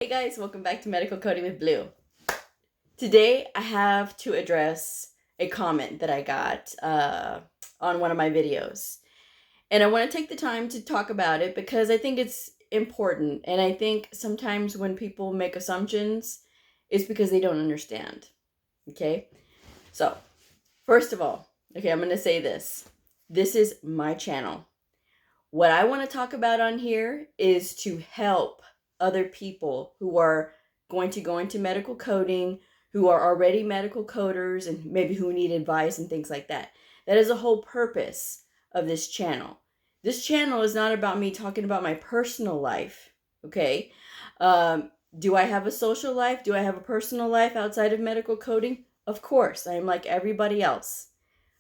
Hey guys, welcome back to Medical Coding with Blue. Today I have to address a comment that I got on one of my videos. And I want to take the time to talk about it because I think it's important. And I think sometimes when people make assumptions, it's because they don't understand. Okay? So, first of all, I'm going to say this. This is my channel. What I want to talk about on here is to help other people who are going to go into medical coding, who are already medical coders, and maybe who need advice and things like that. That is the whole purpose of this channel. This channel is not about me talking about my personal life, okay? Do I have a social life? Do I have a personal life outside of medical coding? Of course, I am like everybody else.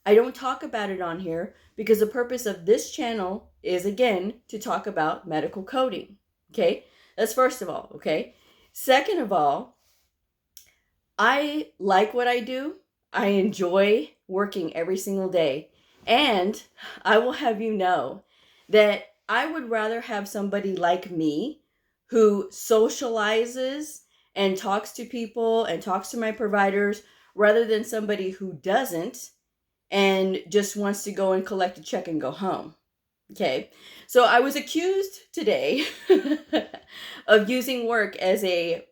I don't talk about it on here because the purpose of this channel is, again, to talk about medical coding, okay? That's first of all, okay? Second of all, I like what I do. I enjoy working every single day. And I will have you know that I would rather have somebody like me who socializes and talks to people and talks to my providers rather than somebody who doesn't and just wants to go and collect a check and go home. Okay, so I was accused today of using work as a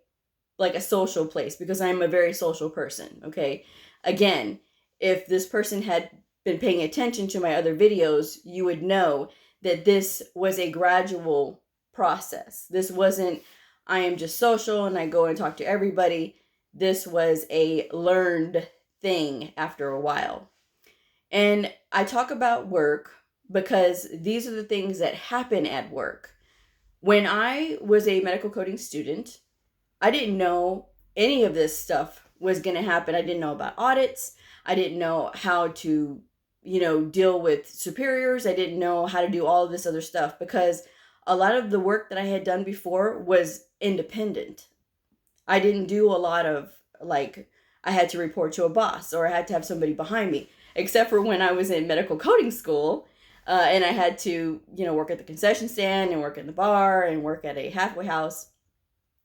social place because I'm a very social person. Okay, again, if this person had been paying attention to my other videos, you would know that this was a gradual process. This wasn't, I am just social and I go and talk to everybody. This was a learned thing after a while. And I talk about work because these are the things that happen at work. When I was a medical coding student, I didn't know any of this stuff was going to happen. I didn't know about audits. I didn't know how to, deal with superiors. I didn't know how to do all of this other stuff because a lot of the work that I had done before was independent. I didn't do a lot of I had to report to a boss or I had to have somebody behind me, except for when I was in medical coding school and I had to, work at the concession stand and work in the bar and work at a halfway house.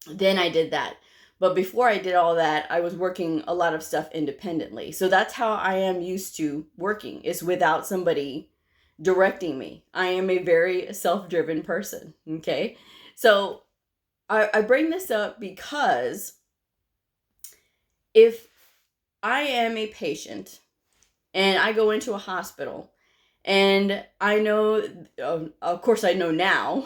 Then I did that. But before I did all that, I was working a lot of stuff independently. So that's how I am used to working, is without somebody directing me. I am a very self-driven person, okay? So I bring this up because if I am a patient and I go into a hospital and I know, of course I know now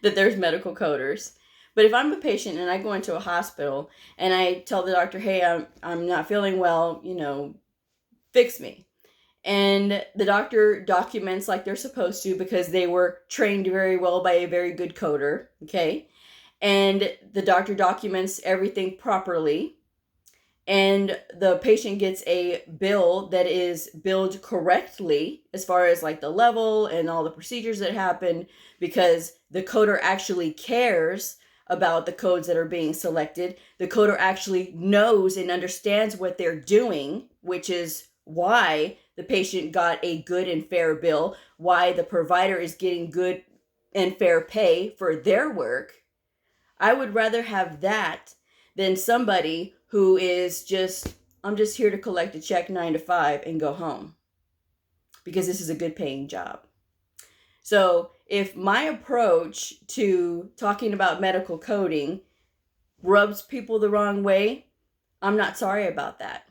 that there's medical coders, but if I'm a patient and I go into a hospital and I tell the doctor, hey, I'm not feeling well, fix me. And the doctor documents like they're supposed to because they were trained very well by a very good coder, okay? And the doctor documents everything properly. And the patient gets a bill that is billed correctly as far as like the level and all the procedures that happen because the coder actually cares about the codes that are being selected. The coder actually knows and understands what they're doing, which is why the patient got a good and fair bill, why the provider is getting good and fair pay for their work. I would rather have that than somebody who is just, I'm just here to collect a check 9 to 5 and go home because this is a good paying job. So if my approach to talking about medical coding rubs people the wrong way, I'm not sorry about that.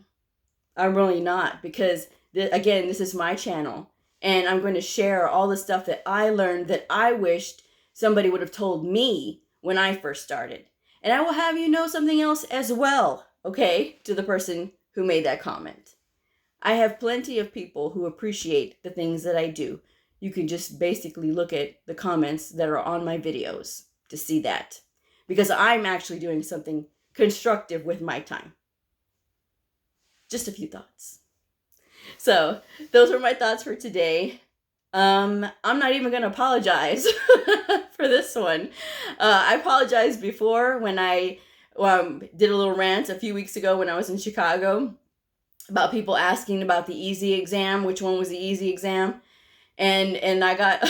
I'm really not, because again, this is my channel and I'm going to share all the stuff that I learned that I wished somebody would have told me when I first started. And I will have you know something else as well, okay, to the person who made that comment. I have plenty of people who appreciate the things that I do. You can just basically look at the comments that are on my videos to see that, because I'm actually doing something constructive with my time. Just a few thoughts. So those are my thoughts for today. I'm not even going to apologize for this one. I apologized before when I did a little rant a few weeks ago when I was in Chicago about people asking about the easy exam, which one was the easy exam. And I got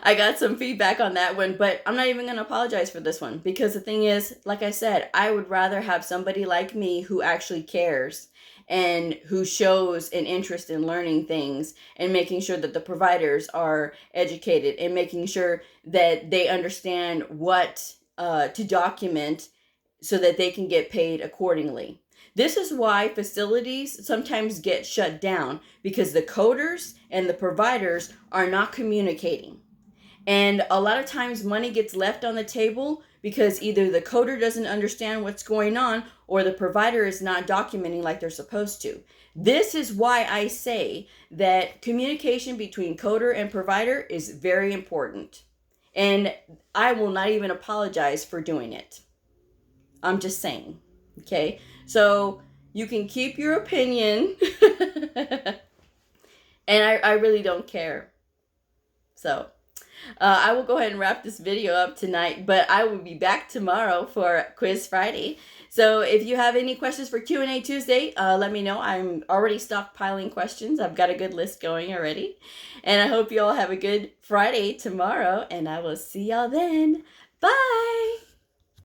I got some feedback on that one, but I'm not even going to apologize for this one, because the thing is, like I said, I would rather have somebody like me who actually cares and who shows an interest in learning things and making sure that the providers are educated and making sure that they understand what to document so that they can get paid accordingly. This is why facilities sometimes get shut down, because the coders and the providers are not communicating. And a lot of times money gets left on the table because either the coder doesn't understand what's going on or the provider is not documenting like they're supposed to. This is why I say that communication between coder and provider is very important. And I will not even apologize for doing it. I'm just saying. Okay? So you can keep your opinion. And I really don't care. So I will go ahead and wrap this video up tonight, but I will be back tomorrow for Quiz Friday. So if you have any questions for Q&A Tuesday, let me know. I'm already stockpiling questions. I've got a good list going already. And I hope you all have a good Friday tomorrow, and I will see y'all then. Bye!